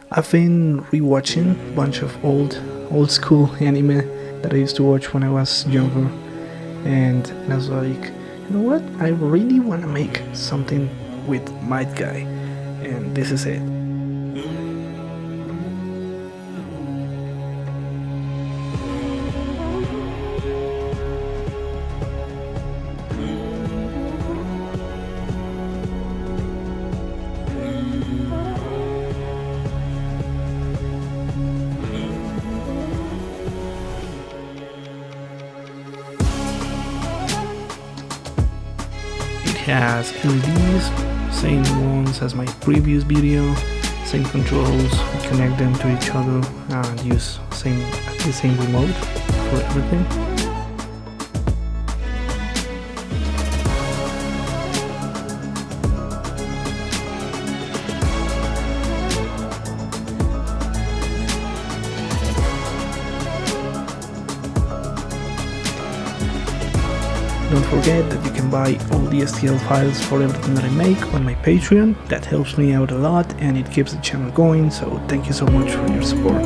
I've been rewatching a bunch of old school anime that I used to watch when I was younger, and I was like, you know what? I really want to make something with Might Guy, and this is it. It has LEDs, same ones as my previous video, same controls, we connect them to each other and use the same remote for everything. Don't forget that you can buy all the STL files for everything that I make on my Patreon. That helps me out a lot and it keeps the channel going, so thank you so much for your support.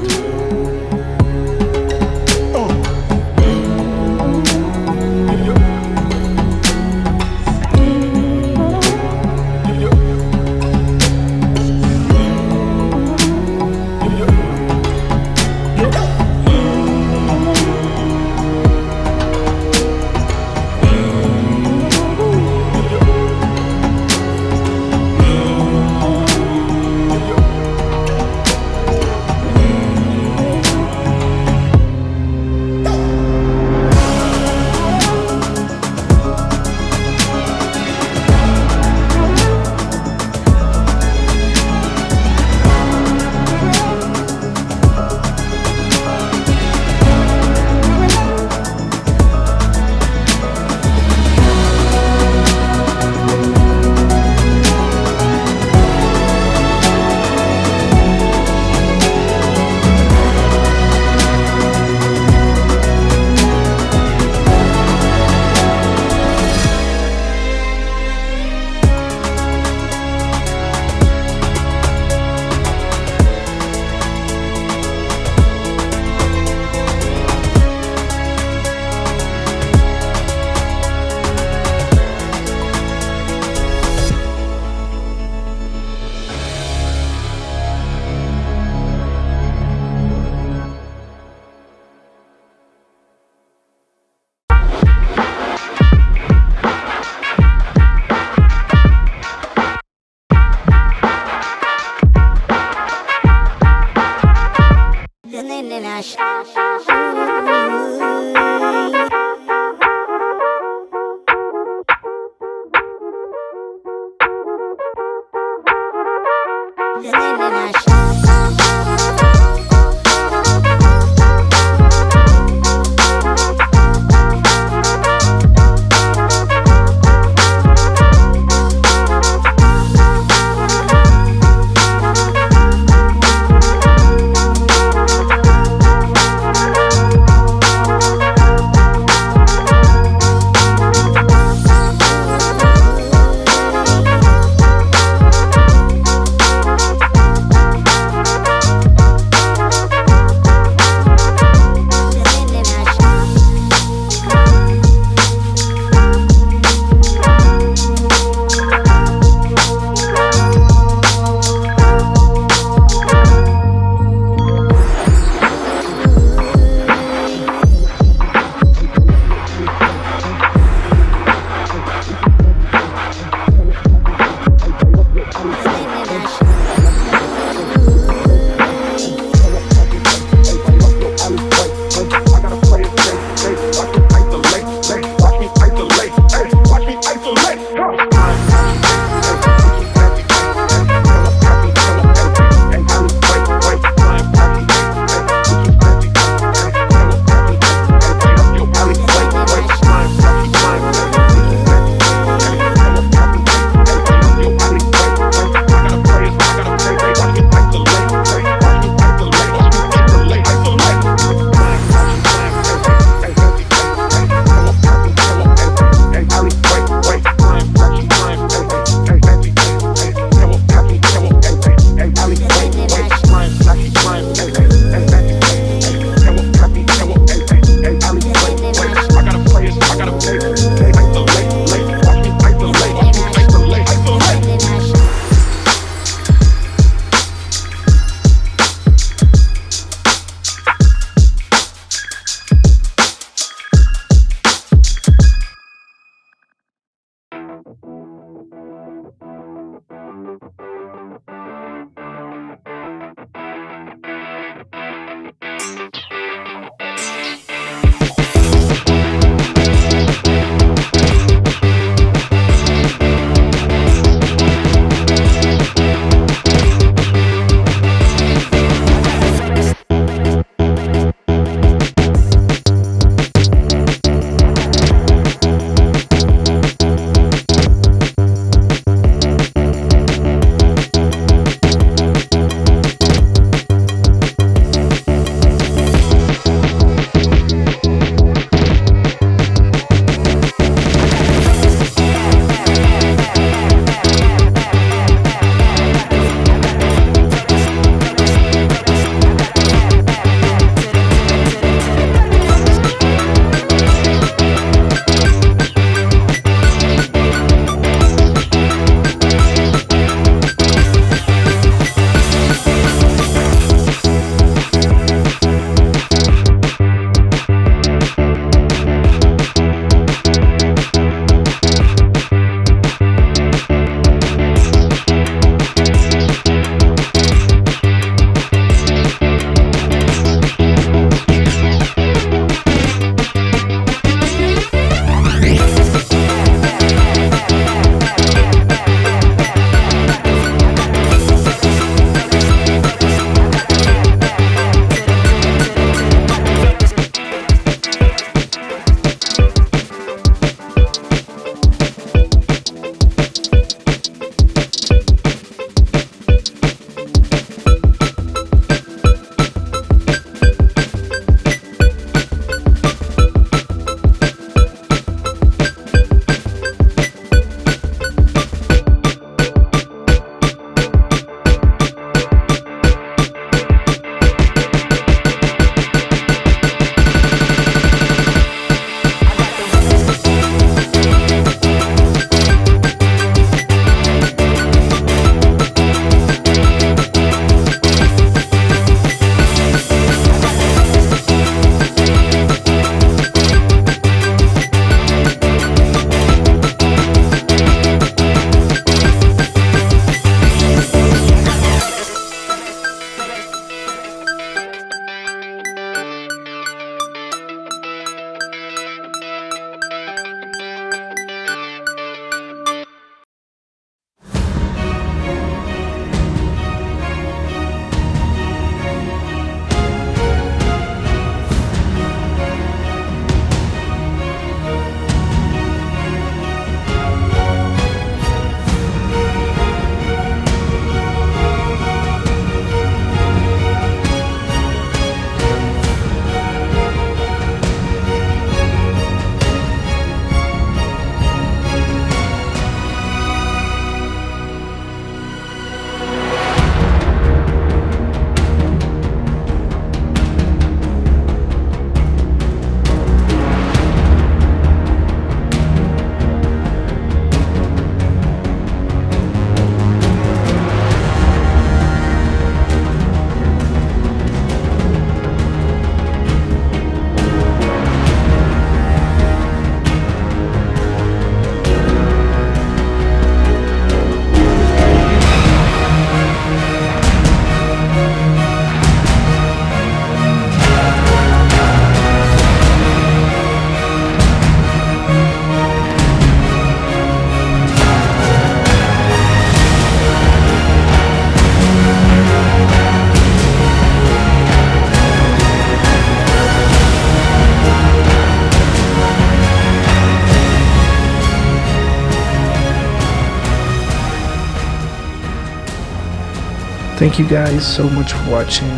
Thank you guys so much for watching.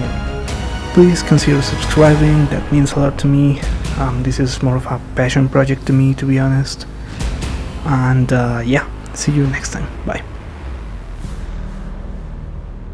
Please consider subscribing, that means a lot to me. This is more of a passion project to me, to be honest. And yeah, see you next time. Bye.